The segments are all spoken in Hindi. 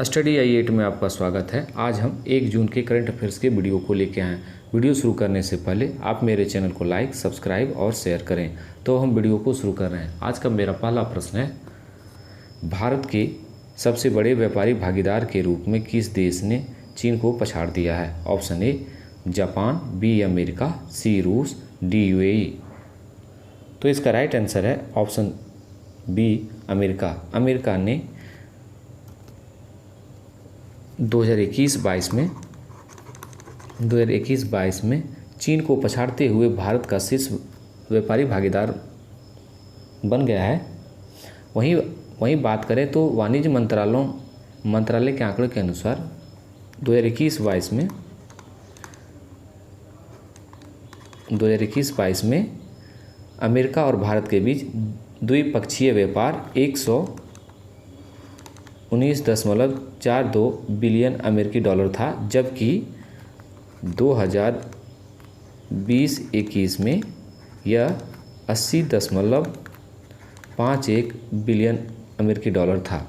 स्टडी आई 8 में आपका स्वागत है। आज हम 1 जून के करंट अफेयर्स के वीडियो को लेके आए हैं। वीडियो शुरू करने से पहले आप मेरे चैनल को लाइक, सब्सक्राइब और शेयर करें। तो हम वीडियो को शुरू कर रहे हैं। आज का मेरा पहला प्रश्न है, भारत के सबसे बड़े व्यापारी भागीदार के रूप में किस देश ने चीन को पछाड़ दिया है? Option A Japan, B America, C रूस, डी यूएई। तो इसका राइट आंसर है ऑप्शन बी अमेरिका। अमेरिका ने 2021-22 में चीन को पछाड़ते हुए भारत का शीर्ष व्यापारी भागीदार बन गया है। वहीं बात करें तो वाणिज्य मंत्रालय के आंकड़ों के अनुसार 2021-22 में अमेरिका और भारत के बीच द्विपक्षीय व्यापार 119.42 बिलियन अमेरिकी डॉलर था, जबकि 2020-21 में यह 80.51 बिलियन अमेरिकी डॉलर था।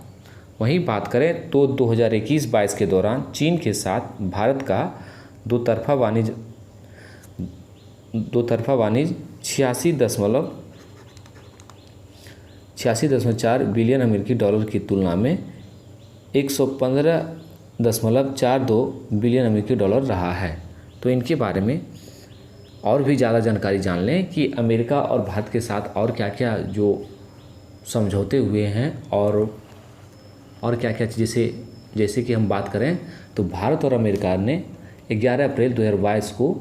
वहीं बात करें तो 2021-22 के दौरान चीन के साथ भारत का दोतरफा वाणिज्य 86.4 बिलियन अमेरिकी डॉलर की तुलना में 115.42 बिलियन अमेरिकी डॉलर रहा है। तो इनके बारे में और भी ज़्यादा जानकारी जान लें कि अमेरिका और भारत के साथ और क्या क्या जो समझौते हुए हैं और क्या क्या जैसे कि हम बात करें तो भारत और अमेरिका ने 11 अप्रैल 2022 को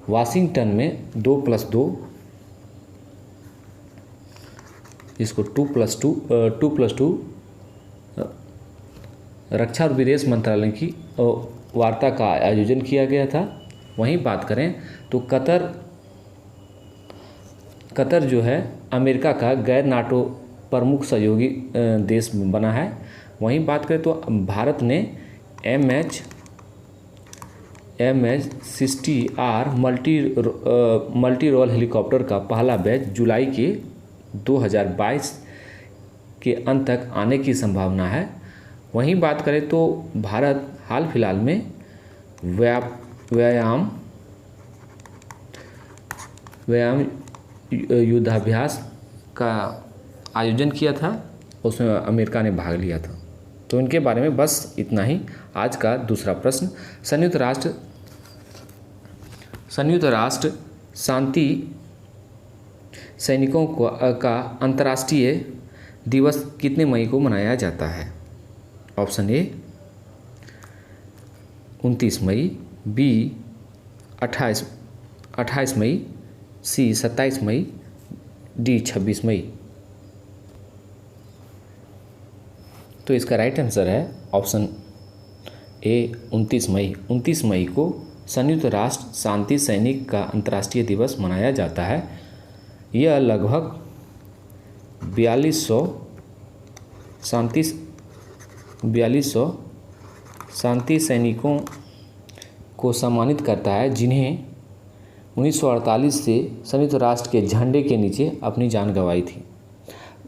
वाशिंगटन में 2+2 इसको 2+2 रक्षा और विदेश मंत्रालय की वार्ता का आयोजन किया गया था। वहीं बात करें तो कतर जो है अमेरिका का गैर नाटो प्रमुख सहयोगी देश बना है। वहीं बात करें तो भारत ने MH-60R मल्टी रोल हेलीकॉप्टर का पहला बैच जुलाई के 2022 के अंत तक आने की संभावना है। वहीं बात करें तो भारत हाल फिलहाल में व्यायाम युद्धाभ्यास का आयोजन किया था, उसमें अमेरिका ने भाग लिया था। तो इनके बारे में बस इतना ही। आज का दूसरा प्रश्न, संयुक्त राष्ट्र शांति सैनिकों का अंतर्राष्ट्रीय दिवस कितने मई को मनाया जाता है? ऑप्शन ए 29 मई, बी 28 मई, सी 27 मई, डी 26 मई। तो इसका राइट आंसर है ऑप्शन ए 29 मई। 29 मई को संयुक्त राष्ट्र शांति सैनिक का अंतर्राष्ट्रीय दिवस मनाया जाता है। यह लगभग 4200 शांति सैनिकों को सम्मानित करता है, जिन्हें 1948 से संयुक्त राष्ट्र के झंडे के नीचे अपनी जान गंवाई थी।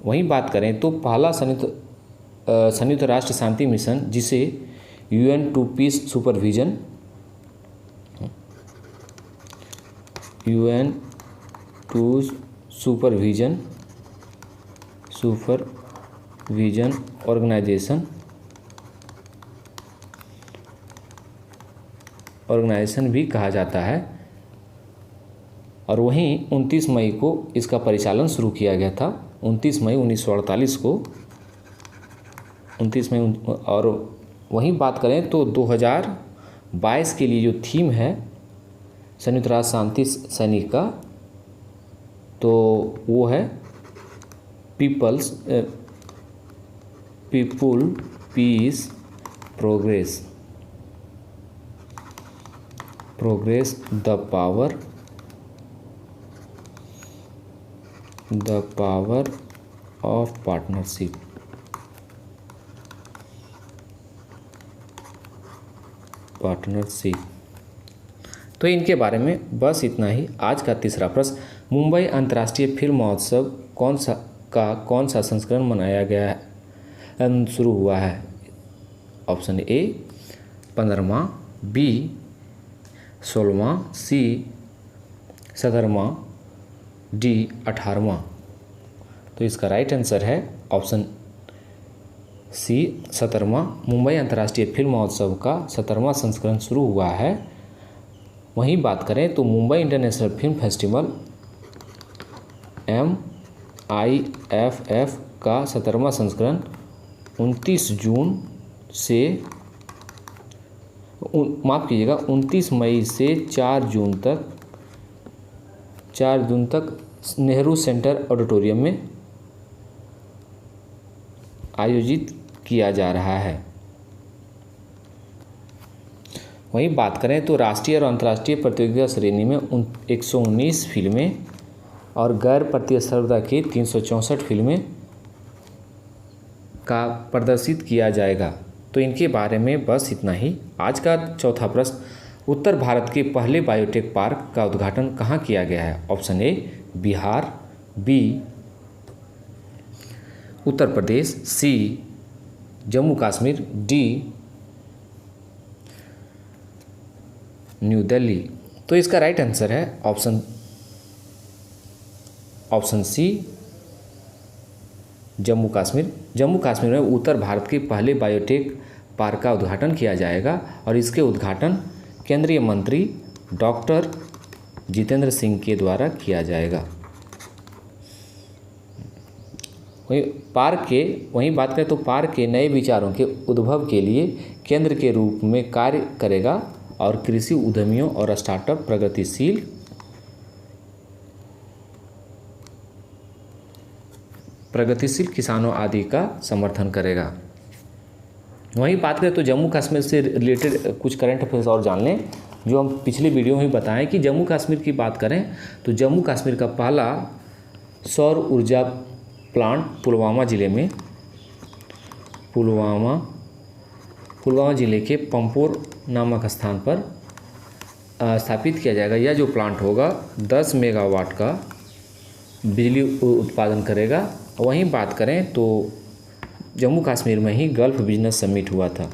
वहीं बात करें तो पहला संयुक्त राष्ट्र शांति मिशन, जिसे UN to peace supervision organization भी कहा जाता है। और वहीं 29 मई को इसका परिचालन शुरू किया गया था। 29 मई 1948 को 29 मई। और वहीं बात करें तो 2022 के लिए जो थीम है संयुक्त राष्ट्र शांति सैनिक का, तो वो है people peace progress the power of partnership. तो इनके बारे में बस इतना ही। आज का तीसरा प्रश्न, मुंबई अंतर्राष्ट्रीय फिल्म महोत्सव कौन सा संस्करण मनाया गया है शुरू हुआ है? ऑप्शन ए 15वां, बी 16वां, सी 17वां, डी 18वां। तो इसका राइट आंसर है ऑप्शन सी 17वां। मुंबई अंतर्राष्ट्रीय फिल्म महोत्सव का 17वां संस्करण शुरू हुआ है। वहीं बात करें तो Mumbai international film festival MIFF का 17वां संस्करण 29 मई से 4 जून तक नेहरू सेंटर ऑडिटोरियम में आयोजित किया जा रहा है। वहीं बात करें तो राष्ट्रीय और अंतर्राष्ट्रीय प्रतियोगिता श्रेणी में 119 फिल्में और गैर प्रतिस्पर्धा की 364 फिल्में का प्रदर्शित किया जाएगा। तो इनके बारे में बस इतना ही। आज का चौथा प्रश्न, उत्तर भारत के पहले बायोटेक पार्क का उद्घाटन कहाँ किया गया है? Option A Bihar, B Uttar Pradesh, C Jammu Kashmir, D new Delhi. तो इसका राइट आंसर है ऑप्शन सी जम्मू कश्मीर। जम्मू कश्मीर में उत्तर भारत के पहले बायोटेक पार्क का उद्घाटन किया जाएगा और इसके उद्घाटन केंद्रीय मंत्री डॉक्टर जितेंद्र सिंह के द्वारा किया जाएगा। वहीं बात करें तो पार्क के नए विचारों के उद्भव के लिए केंद्र के रूप में कार्य करेगा और कृषि उद्यमियों और स्टार्टअप प्रगतिशील किसानों आदि का समर्थन करेगा। वहीं बात करें तो जम्मू कश्मीर से रिलेटेड कुछ करंट अफेयर्स और जान लें, जो हम पिछले वीडियो में बताएं कि जम्मू कश्मीर की बात करें तो जम्मू कश्मीर का पहला सौर ऊर्जा प्लांट पुलवामा जिले के पंपोर नामक स्थान पर स्थापित किया जाएगा। यह जो प्लांट होगा 10 मेगावाट का बिजली उत्पादन करेगा। वहीं बात करें तो जम्मू कश्मीर में ही गल्फ बिजनेस समिट हुआ था।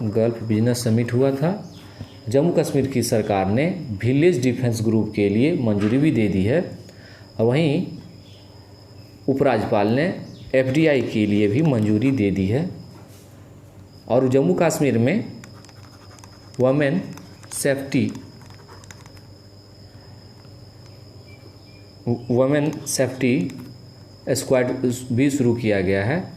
गल्फ बिजनेस समिट हुआ था। जम्मू कश्मीर की सरकार ने विलेज डिफेंस ग्रुप के लिए मंजूरी भी दे दी है और वहीं उपराज्यपाल ने FDI के लिए भी मंजूरी दे दी है। और जम्मू कश्मीर में वुमेन सेफ्टी स्क्वाड भी शुरू किया गया है।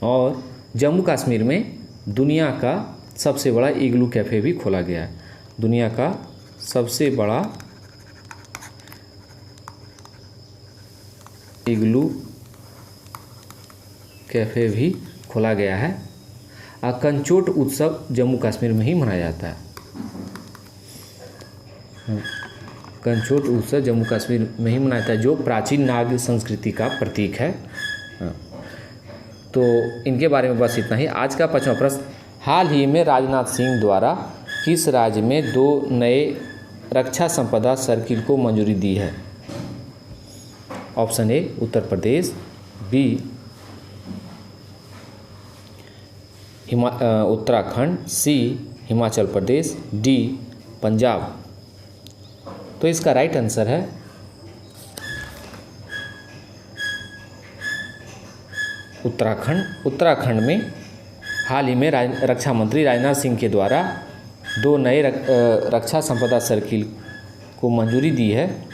और जम्मू कश्मीर में दुनिया का सबसे बड़ा इग्लू कैफ़े भी खोला गया है। दुनिया का सबसे बड़ा इग्लू कैफ़े भी खोला गया है। कंचोट उत्सव जम्मू कश्मीर में ही मनाया जाता है। कंचोट उत्सव जम्मू कश्मीर में ही मनाया जाता है, जो प्राचीन नाग संस्कृति का प्रतीक है। तो इनके बारे में बस इतना ही। आज का 5वां प्रश्न, हाल ही में राजनाथ सिंह द्वारा किस राज्य में 2 नए रक्षा संपदा सर्किल को मंजूरी दी है? Option A Uttar Pradesh, B Uttarakhand, C Himachal Pradesh, D Punjab. तो इसका राइट आंसर है उत्तराखंड। उत्तराखंड में हाल ही में रक्षा मंत्री राजनाथ सिंह के द्वारा 2 नए रक्षा संपदा सर्किल को मंजूरी दी है।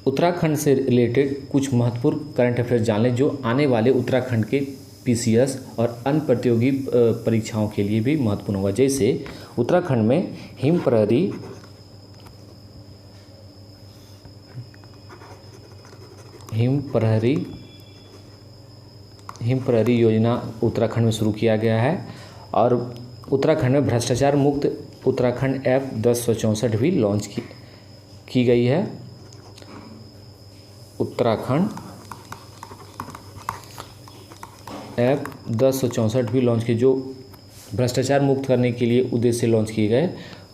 उत्तराखंड से रिलेटेड कुछ महत्वपूर्ण करंट अफेयर्स जान लें, जो आने वाले उत्तराखंड के PCS और अन्य प्रतियोगी परीक्षाओं के लिए भी महत्वपूर्ण होगा। जैसे उत्तराखंड में हिम प्रहरी योजना उत्तराखंड में शुरू किया गया है। और उत्तराखंड में भ्रष्टाचार मुक्त उत्तराखंड ऐप 1064 भी लॉन्च की गई है। उत्तराखंड ऐप 1064 भी लॉन्च की, जो भ्रष्टाचार मुक्त करने के लिए उद्देश्य से लॉन्च किए गए।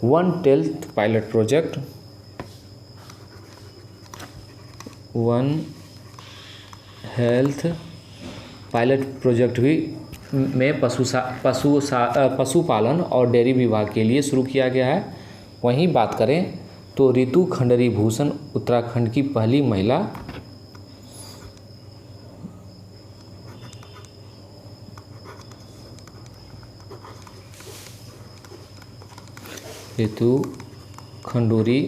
1/10 pilot project one health pilot project भी में पशुपालन और डेयरी विभाग के लिए शुरू किया गया है। वहीं बात करें तो रितु खंडरी भूषण उत्तराखंड की पहली महिला रितु खंडरी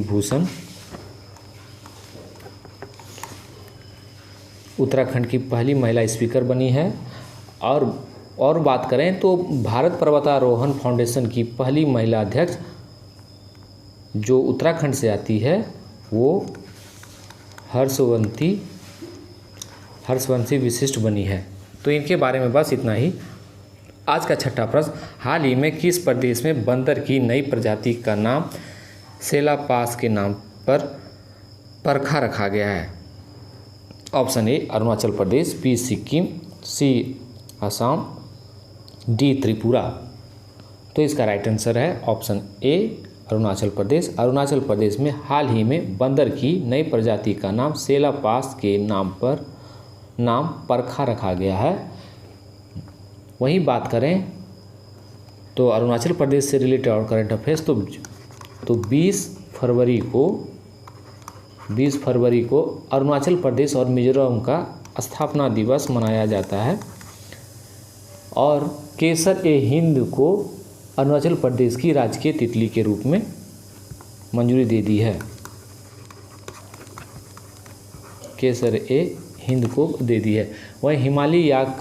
भूषण उत्तराखंड की पहली महिला स्पीकर बनी है। और बात करें तो भारत पर्वतारोहण फाउंडेशन की पहली महिला अध्यक्ष जो उत्तराखंड से आती है वो हर्षवंशी विशिष्ट बनी है। तो इनके बारे में बस इतना ही। आज का छठा प्रश्न, हाल ही में किस प्रदेश में बंदर की नई प्रजाति का नाम सेला पास के नाम पर परखा रखा गया है? Option A Arunachal Pradesh, B Sikkim, C Assam, D Tripura. तो इसका राइट आंसर है ऑप्शन ए अरुणाचल प्रदेश। अरुणाचल प्रदेश में हाल ही में बंदर की नई प्रजाति का नाम सेला पास के नाम परखा रखा गया है। वहीं बात करें तो अरुणाचल प्रदेश से रिलेटेड और करंट अफेयर्स तो 20 फरवरी को अरुणाचल प्रदेश और मिजोरम का स्थापना दिवस मनाया जाता है और केसर ए हिंद को अरुणाचल प्रदेश की राजकीय तितली के रूप में मंजूरी दे दी है। केसर ए हिंद को दे दी है। वहीं हिमालयी याक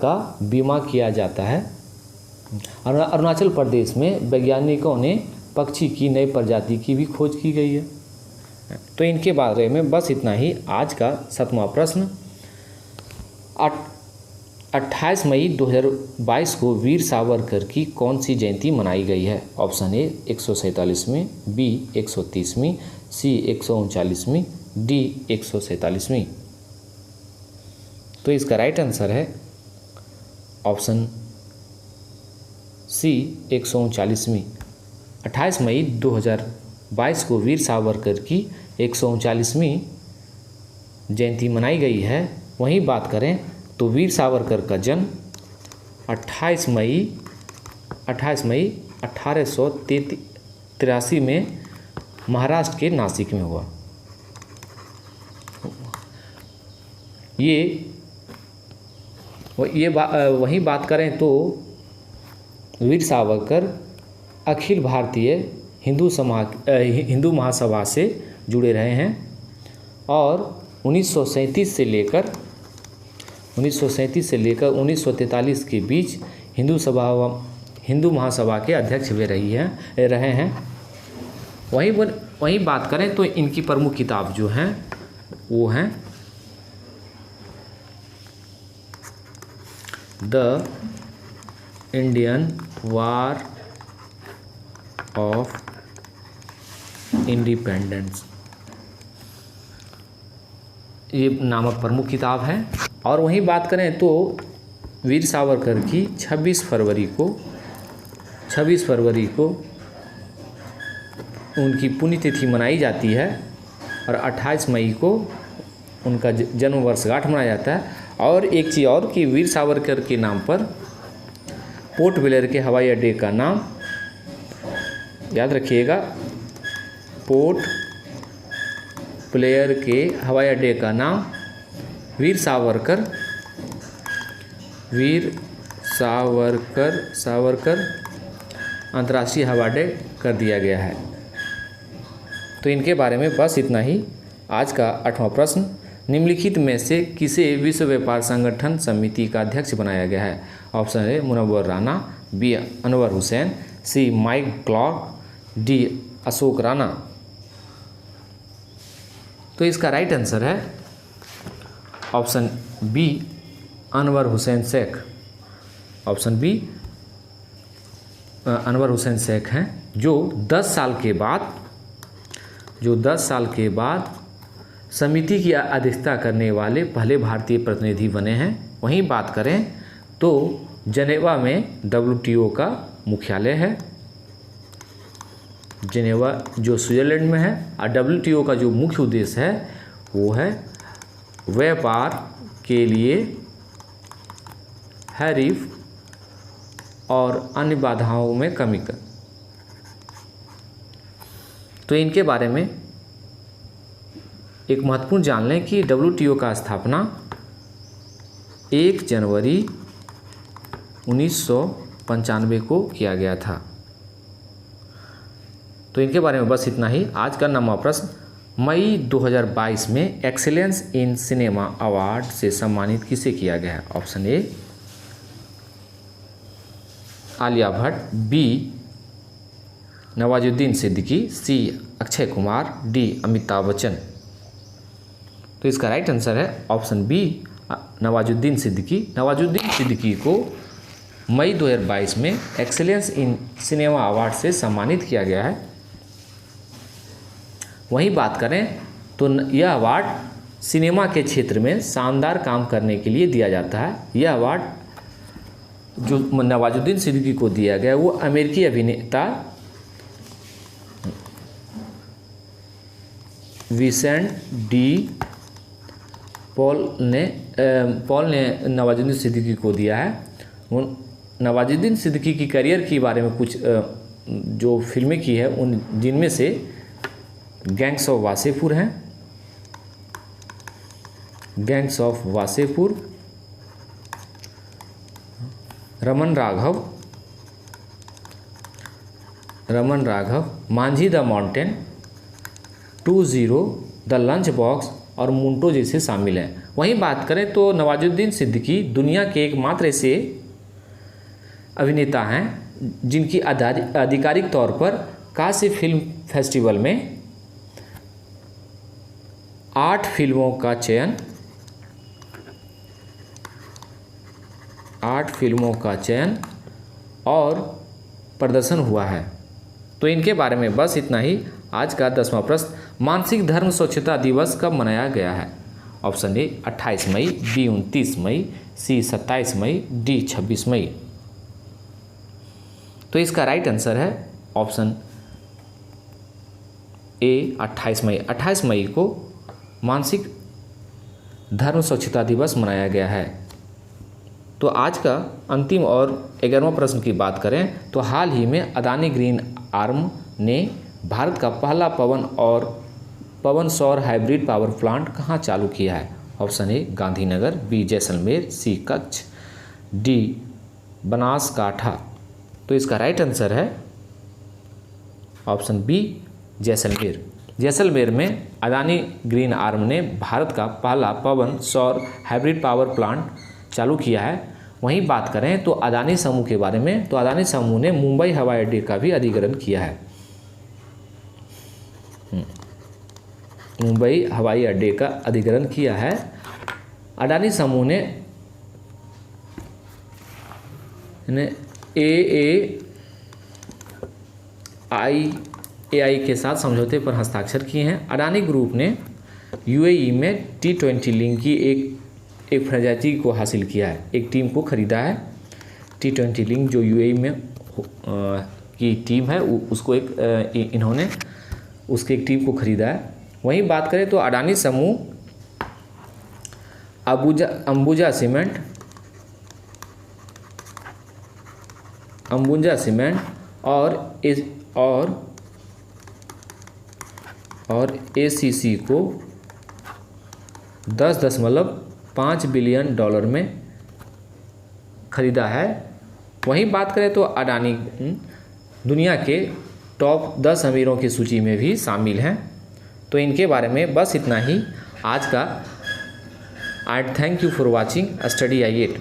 का बीमा किया जाता है। अरुणाचल प्रदेश में वैज्ञानिकों ने पक्षी की नई प्रजाति की भी खोज की गई है। तो इनके बारे में बस इतना ही। आज का 7वां प्रश्न, 28 मई 2022 को वीर सावरकर की कौन सी जयंती मनाई गई है? ऑप्शन ए 147वीं, बी 130वीं, सी 139वीं, डी 147वीं। तो इसका राइट आंसर है ऑप्शन सी 139वीं। 28 मई 2022 को वीर सावरकर की 139वीं जयंती मनाई गई है। वहीं बात करें तो वीर सावरकर का जन्म 28 मई 1883 में महाराष्ट्र के नासिक में हुआ। वहीं बात करें तो वीर सावरकर अखिल भारतीय हिंदू महासभा से जुड़े रहे हैं और 1937 से लेकर 1943 के बीच हिंदू महासभा के अध्यक्ष भी रहे हैं। वहीं बात करें तो इनकी प्रमुख किताब जो हैं वो हैं the Indian war of independence, ये नामक प्रमुख किताब है। और वहीं बात करें तो वीर सावरकर की 26 फरवरी को उनकी पुण्यतिथि मनाई जाती है और 28 मई को उनका जन्म वर्षगांठ मनाया जाता है। और एक चीज़ और कि वीर सावरकर के नाम पर पोर्ट ब्लेयर के हवाई अड्डे का नाम याद रखिएगा, पोर्ट ब्लेयर के हवाई अड्डे का नाम वीर सावरकर अंतर्राष्ट्रीय हवाई अड्डे कर दिया गया है। तो इनके बारे में बस इतना ही। आज का 8वां प्रश्न, निम्नलिखित में से किसे विश्व व्यापार संगठन समिति का अध्यक्ष बनाया गया है? Option A Munawwar Rana, B Anwar Hussain, C Mike Clock, D Ashok Rana. तो इसका राइट आंसर है option B Anwar Hussain Sheikh. Option B Anwar Hussain Sheikh हैं जो 10 साल के बाद समिति की अध्यक्षता करने वाले पहले भारतीय प्रतिनिधि बने हैं। वहीं बात करें तो जनेवा में WTO का मुख्यालय है जिनेवा जो स्विट्ज़रलैंड में है। और WTO का जो मुख्य उद्देश्य है वो है व्यापार के लिए हैरिफ और अन्य बाधाओं में कमी कर। तो इनके बारे में एक महत्वपूर्ण जान लें कि WTO का स्थापना 1 जनवरी 1995 को किया गया था। तो इनके बारे में बस इतना ही। आज का 9वां प्रश्न, मई 2022 में एक्सीलेंस इन सिनेमा अवार्ड से सम्मानित किसे किया गया है? Option A Alia Bhatt, B Nawazuddin Siddiqui, C Akshay Kumar, D Amitabh Bachchan. तो इसका राइट आंसर है ऑप्शन बी नवाजुद्दीन सिद्दीकी। नवाजुद्दीन सिद्दीकी को मई 2022 में एक्सीलेंस इन सिनेमा अवार्ड से सम्मानित किया गया है। वहीं बात करें तो यह अवार्ड सिनेमा के क्षेत्र में शानदार काम करने के लिए दिया जाता है। यह अवार्ड जो नवाजुद्दीन सिद्दीकी को दिया गया वो अमेरिकी अभिनेता विसेंट डी पॉल ने नवाजुद्दीन सिद्दीकी को दिया है। नवाजुद्दीन सिद्दीकी की करियर के बारे में कुछ जो फिल्में की है उन जिनमें से गैंग्स ऑफ वासेपुर हैं, gangs of Wasseypur, Raman Raghav, Manjhi the mountain, 20, the lunch box और मुंटो जैसे शामिल हैं। वहीं बात करें तो नवाजुद्दीन सिद्दीकी दुनिया के एकमात्र ऐसे अभिनेता हैं जिनकी आधिकारिक तौर पर कांसे फिल्म फेस्टिवल में 8 फिल्मों का चयन और प्रदर्शन हुआ है। तो इनके बारे में बस इतना ही। आज का 10वां प्रश्न, मानसिक धर्म स्वच्छता दिवस कब मनाया गया है? ऑप्शन ए 28 मई, बी 29 मई, सी 27 मई, डी 26 मई। तो इसका राइट आंसर है ऑप्शन ए 28 मई। 28 मई को मानसिक धर्म स्वच्छता दिवस मनाया गया है। तो आज का अंतिम और 11वां प्रश्न की बात करें तो हाल ही में अदानी ग्रीन आर्म ने भारत का पहला पवन सौर हाइब्रिड पावर प्लांट कहाँ चालू किया है? Option A Gandhinagar, B Jaisalmer, C Kutch, D Banaskantha. तो इसका राइट आंसर है ऑप्शन बी जैसलमेर। जैसलमेर में अदानी ग्रीन आर्म ने भारत का पहला पवन सौर हाइब्रिड पावर प्लांट चालू किया है। वहीं बात करें तो अदानी समूह के बारे में, तो अदानी समूह ने मुंबई हवाई अड्डे का भी अधिग्रहण किया है। मुंबई हवाई अड्डे का अधिग्रहण किया है। अदानी समूह ने AAI के साथ समझौते पर हस्ताक्षर किए हैं। अडानी ग्रुप ने UAE में T20 लीग की एक फ्रेंचाइजी को हासिल किया है, एक टीम को खरीदा है। T20 लीग जो UAE में की टीम है उसको इन्होंने उसके एक टीम को खरीदा है। वहीं बात करें तो अडानी समूह अंबुजा सीमेंट और ACC को $10.5 बिलियन में खरीदा है। वहीं बात करें तो अडानी दुनिया के टॉप 10 अमीरों की सूची में भी शामिल हैं। तो इनके बारे में बस इतना ही आज का। आई thank you for watching study I 8।